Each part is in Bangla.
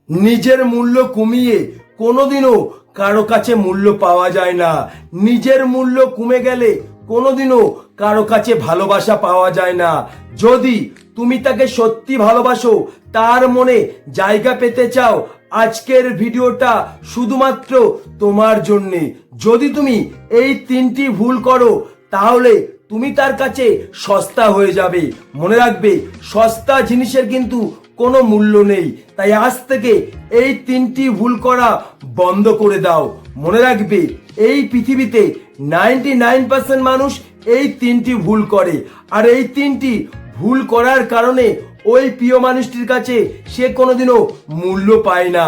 নিজের মূল্য কমিয়ে কোনোদিনও কারো কাছে মূল্য পাওয়া যায় না। নিজের মূল্য কমে গেলে কোনোদিনও কারো কাছে ভালোবাসা পাওয়া যায় না। যদি তুমি তাকে সত্যি ভালোবাসো, তার মনে জায়গা পেতে চাও, আজকের ভিডিওটা শুধুমাত্র তোমার জন্যে। যদি তুমি এই তিনটি ভুল করো তাহলে তুমি তার কাছে সস্তা হয়ে যাবে। মনে রাখবে, সস্তা জিনিসের কিন্তু কোনো মূল্য নেই। তাই আজ থেকে এই তিনটি ভুল করা বন্ধ করে দাও। মনে রাখবে, এই পৃথিবীতে 99% মানুষ এই তিনটি ভুল করে, আর এই তিনটি ভুল করার কারণে ওই প্রিয় মানুষটির কাছে সে কোনোদিনও মূল্য পায় না।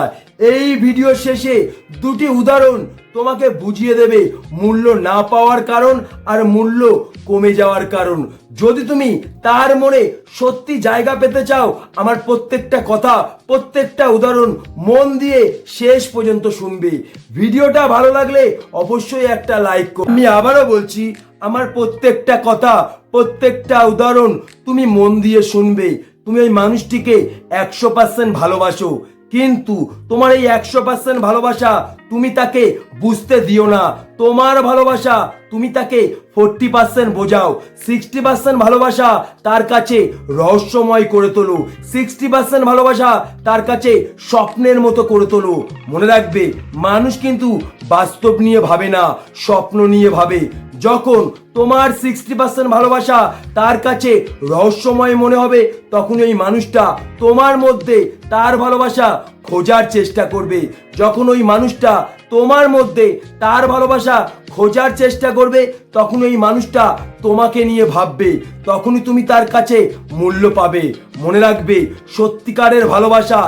এই ভিডিও শেষে দুটি উদাহরণ তোমাকে বুঝিয়ে দেবে মূল্য না পাওয়ার কারণ আর মূল্য কমে যাওয়ার কারণ। যদি তুমি তার মনে সত্যি জায়গা পেতে চাও, আমার প্রত্যেকটা কথা, প্রত্যেকটা উদাহরণ মন দিয়ে শেষ পর্যন্ত শুনবে। ভিডিওটা ভালো লাগলে অবশ্যই একটা লাইক করো। আমি আবারও বলছি, আমার প্রত্যেকটা কথা, প্রত্যেকটা উদাহরণ তুমি মন দিয়ে শুনবে। তুমি ওই মানুষটিকে 100% ভালোবাসো, কিন্তু তোমার এই 100% ভালোবাসা তুমি তাকে বুঝতে দিও না। তোমার ভালোবাসা তুমি তাকে 40% বোঝাও, 60% ভালোবাসা তার কাছে রহস্যময় করে তোলো, 60% ভালোবাসা তার কাছে স্বপ্নের মতো করে তোলো। মনে রাখবে, মানুষ কিন্তু বাস্তব নিয়ে ভাবে না, স্বপ্ন নিয়ে ভাবে। যখন তোমার 60% ভালোবাসা তার কাছে রহস্যময় মনে হবে, তখন ওই মানুষটা তোমার মধ্যে তার ভালোবাসা খোঁজার চেষ্টা করবে। যখন ওই মানুষটা তোমার মধ্যে তার ভালোবাসা খোঁজার চেষ্টা করবে, তখন ওই মানুষটা তোমাকে নিয়ে ভাববে, তখনই তুমি তার কাছে মূল্য পাবে। মনে রাখবে, সত্যিকারের ভালোবাসা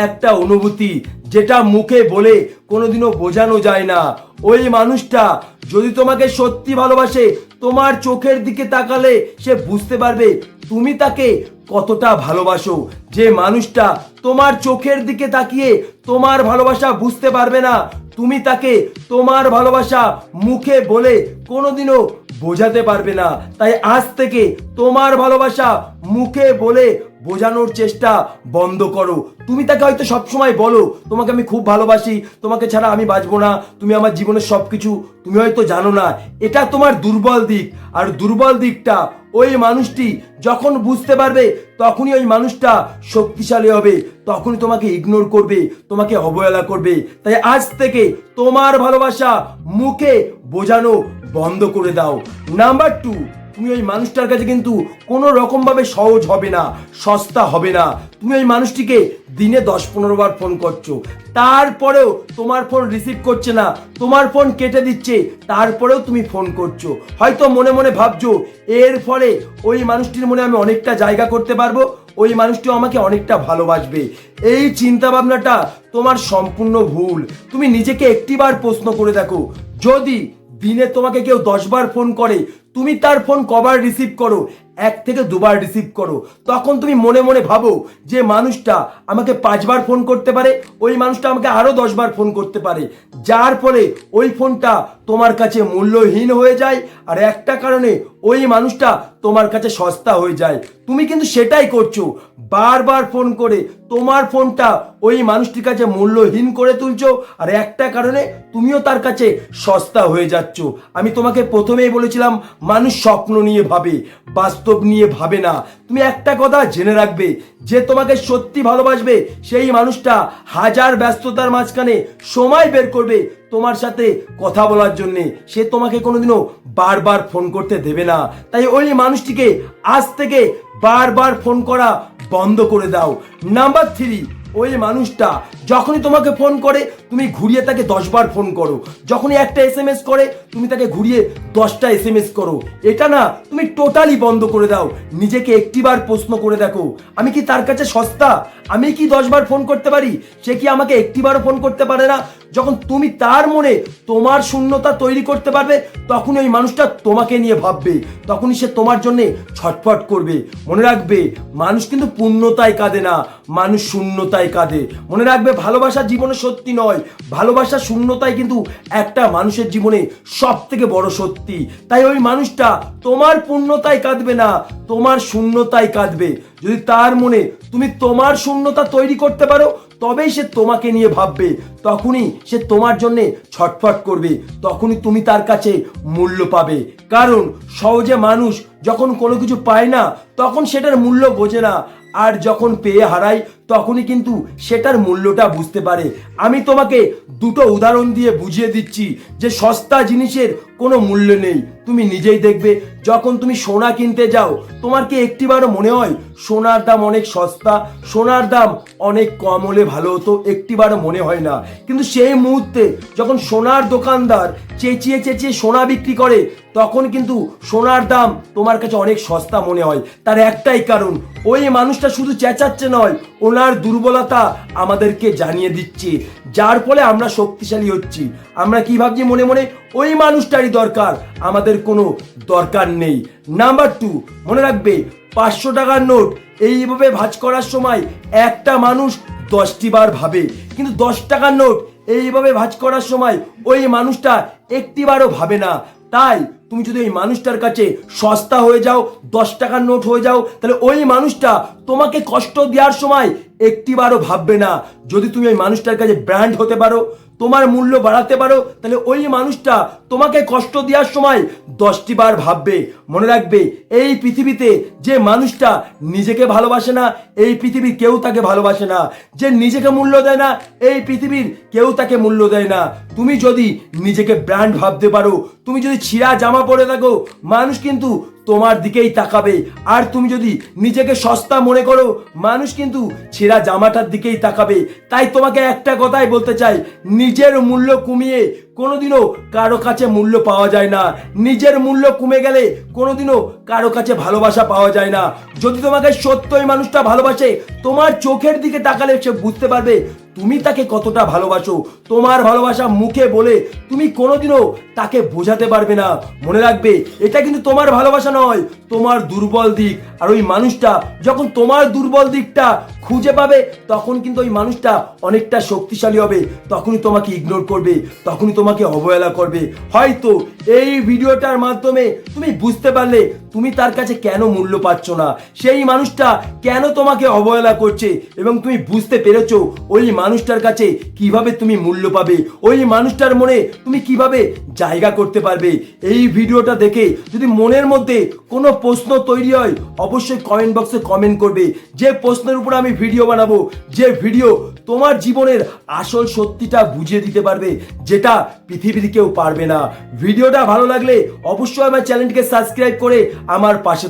একটা অনুভূতি, যেটা মুখে বলে কোনোদিনও বোঝানো যায় না। ওই মানুষটা যদি তোমাকে সত্যি ভালোবাসে, তোমার চোখের দিকে তাকালে সে বুঝতে পারবে তুমি তাকে কতটা ভালোবাসো। যে মানুষটা তোমার চোখের দিকে তাকিয়ে তোমার ভালোবাসা বুঝতে পারবে না, তুমি তাকে তোমার ভালোবাসা মুখে বলে কোনোদিনও বোঝাতে পারবে না। তাই আজ থেকে তোমার ভালোবাসা মুখে বলে বোঝানোর চেষ্টা বন্ধ করো। তুমি তাকে হয়তো সবসময় বলো, তোমাকে আমি খুব ভালোবাসি, তোমাকে ছাড়া আমি বাঁচবো না, তুমি আমার জীবনের সবকিছু। তুমি হয়তো জানো না এটা তোমার দুর্বল দিক, আর দুর্বল দিকটা ওই মানুষটি যখন বুঝতে পারবে, তখনই ওই মানুষটা শক্তিশালী হবে, তখনই তোমাকে ইগনোর করবে, তোমাকে অবহেলা করবে। তাই আজ থেকে তোমার ভালোবাসা মুখে বোঝানো বন্ধ করে দাও। নাম্বার 2, তুমি ওই মানুষটার কাছে কিন্তু কোনো রকম ভাবে সহজ হবে না, সস্তা হবে না। তুমি ওই মানুষটিকে দিনে 10-15 বার ফোন করছো, তারপরেও তোমার ফোন রিসিভ করছে না, তোমার ফোন কেটে দিচ্ছে, তারপরেও তুমি ফোন করছো। হয়তো মনে মনে ভাবছো এর ফলে ওই মানুষটির মনে আমি অনেকটা জায়গা করতে পারবো, ওই মানুষটিও আমাকে অনেকটা ভালোবাসবে। এই চিন্তা ভাবনাটা তোমার সম্পূর্ণ ভুল। তুমি নিজেকে একটিবার প্রশ্ন করে দেখো, যদি দিনে তোমাকে কেউ 10 বার ফোন করে, তুমি তার ফোন কবার রিসিভ করো? 1 থেকে 2 বার রিসিভ করো। তখন তুমি মনে মনে ভাবো যে মানুষটা আমাকে 5 বার ফোন করতে পারে, ওই মানুষটা আমাকে আরো 10 বার ফোন করতে পারে, যার ফলে ওই ফোনটা তোমার কাছে মূল্যহীন হয়ে যায়। আর একটা কারণে ওই মানুষটা তোমার কাছে সস্তা হয়ে যায়। তুমি কিন্তু সেটাই করছো, বারবার ফোন করে তোমার ফোনটা ওই মানুষটির কাছে মূল্যহীন করে তুলছো, আর একটা কারণে তুমিও তার কাছে সস্তা হয়ে যাচ্ছ। আমি তোমাকে প্রথমেই বলেছিলাম, মানুষ স্বপ্ন নিয়ে ভাবে, বাস্তব নিয়ে ভাবে না। তুমি একটা কথা জেনে রাখবে, যে তোমাকে সত্যি ভালোবাসবে সেই মানুষটা হাজার ব্যস্ততার মাঝখানে সময় বের করবে তোমার সাথে কথা বলার জন্য। সে তোমাকে কোনোদিনও বারবার ফোন করতে দেবে না। তাই ওই মানুষটিকে আজ থেকে বারবার ফোন করা বন্ধ করে দাও। নাম্বার 3, ওই মানুষটা যখনই তোমাকে ফোন করে, তুমি ঘুরিয়ে তাকে 10 বার ফোন করো। যখনই একটা SMS করে, তুমি তাকে ঘুরিয়ে 10টা SMS করো। এটা না তুমি টোটালি বন্ধ করে দাও। নিজেকে একটিবার প্রশ্ন করে দেখো, আমি কি তার কাছে সস্তা? আমি কি 10 বার ফোন করতে পারি? সে কি আমাকে একটিবারও ফোন করতে পারে না? যখন তুমি তার মনে তোমার শূন্যতা তৈরি করতে পারবে, তখন ওই মানুষটা তোমাকে নিয়ে ভাববে, তখনই সে তোমার জন্য ছটফট করবে। মনে রাখবে, মানুষ কিন্তু পূর্ণতায় কাঁদে না, মানুষ শূন্যতায় কাঁদে। মনে রাখবে, ভালোবাসা জীবনে সত্যি নয়, ভালোবাসা শূন্যতাই কিন্তু একটা মানুষের জীবনে সব থেকে বড় সত্যি। তাই ওই মানুষটা তোমার পূর্ণতায় কাঁদবে না, তোমার শূন্যতায় কাঁদবে। যদি তার মনে তুমি তোমার শূন্যতা তৈরি করতে পারো, তবেই সে তোমাকে নিয়ে ভাববে, তখনই সে তোমার জন্যে ছটফট করবে, তখনই তুমি তার কাছে মূল্য পাবে। কারণ সহজে মানুষ যখন কোনো কিছু পায় না তখন সেটার মূল্য বোঝে না, আর যখন পেয়ে হারায় তখনই কিন্তু সেটার মূল্যটা বুঝতে পারে। আমি তোমাকে দুটো উদাহরণ দিয়ে বুঝিয়ে দিচ্ছি যে সস্তা জিনিসের কোনো মূল্য নেই। তুমি নিজেই দেখবে, যখন তুমি সোনা কিনতে যাও তোমার কি একটিবারও মনে হয় সোনার দাম অনেক সস্তা, সোনার দাম অনেক কম হলে ভালো হতো? একটিবারও মনে হয় না। কিন্তু সেই মুহূর্তে যখন সোনার দোকানদার চেঁচিয়ে চেঁচিয়ে সোনা বিক্রি করে তখন কিন্তু সোনার দাম তোমার কাছে অনেক সস্তা মনে হয়। তার একটাই কারণ, ওই মানুষটা শুধু চেঁচাচ্ছে নয়, ওনার দুর্বলতা আমাদেরকে জানিয়ে দিচ্ছে, যার ফলে আমরা শক্তিশালী হচ্ছি। আমরা কি ভাবছি মনে মনে, ওই মানুষটারই দরকার, আমাদের কোনো দরকার নেই। নাম্বার 2, মনে রাখবে 500 টাকার নোট এইভাবে ভাঁজ করার সময় একটা মানুষ 10টি বার ভাবে, কিন্তু 10 টাকার নোট এইভাবে ভাঁজ করার সময় ওই মানুষটা একটিবারও ভাবে না। তাই তুমি যদি ওই মানুষটার কাছে সস্তা হয়ে যাও, 10 টাকার নোট হয়ে যাও, তাহলে ওই মানুষটা তোমাকে কষ্ট দেওয়ার সময় একটিবারও ভাববে না। যদি তুমি ওই মানুষটার কাছে ব্র্যান্ড হতে পারো, তোমার মূল্য বাড়াতে পারো, তাহলে ওই মানুষটা তোমাকে কষ্ট দেওয়ার সময় 10টি বার ভাববে। মনে রাখবে, এই পৃথিবীতে যে মানুষটা নিজেকে ভালোবাসে না, এই পৃথিবীর কেউ তাকে ভালোবাসে না। যে নিজেকে মূল্য দেয় না, এই পৃথিবীর কেউ তাকে মূল্য দেয় না। তুমি যদি নিজেকে ব্র্যান্ড ভাবতে পারো, তুমি যদি ছিঁড়া জামা পরে থাকো, মানুষ কিন্তু তোমার দিকেই তাকাবে। আর তুমি যদি নিজেকে সস্তা মনে করো, মানুষ কিন্তু ছেঁড়া জামাটার দিকেই তাকাবে। তাই তোমাকে একটা কথাই বলতে চাই, নিজের মূল্য কমিয়ে কোনোদিনও কারো কাছে মূল্য পাওয়া যায় না। নিজের মূল্য কমে গেলে কোনোদিনও কারো কাছে ভালোবাসা পাওয়া যায় না। যদি তোমাকে সত্যই মানুষটা ভালোবাসে, তোমার চোখের দিকে তাকালে সে বুঝতে পারবে তুমি তাকে কতটা ভালোবাসো। তোমার ভালোবাসা মুখে বলে তুমি কোনোদিনও তাকে বোঝাতে পারবে না। মনে রাখবে, এটা কিন্তু তোমার ভালোবাসা নয়, তোমার দুর্বল দিক। আর ওই মানুষটা যখন তোমার দুর্বল দিকটা খুঁজে পাবে, তখন কিন্তু ওই মানুষটা অনেকটা শক্তিশালী হবে, তখনই তোমাকে ইগনোর করবে, তখনই তোমাকে অবহেলা করবে। হয়তো এই ভিডিওটার মাধ্যমে তুমি বুঝতে পারলে তুমি তার কাছে কেন মূল্য পাচ্ছ না, সেই মানুষটা কেন তোমাকে অবহেলা করছে, এবং তুমি বুঝতে পেরেছো ওই মানুষটার কাছে কিভাবে তুমি মূল্য পাবে, ওই মানুষটার মনে তুমি কিভাবে জায়গা করতে পারবে। এই ভিডিওটা দেখে যদি মনের মধ্যে কোনো প্রশ্ন তৈরি হয়, অবশ্যই কমেন্ট বক্সে কমেন্ট করবে। যে প্রশ্নের উপর আমি ভিডিও বানাবো, যে ভিডিও তোমার জীবনের আসল সত্যিটা বুঝিয়ে দিতে পারবে, যেটা পৃথিবীর কেউ পারবে না। ভিডিওটা ভালো লাগলে অবশ্যই আমার চ্যানেলটিকে সাবস্ক্রাইব করে আমার পাশে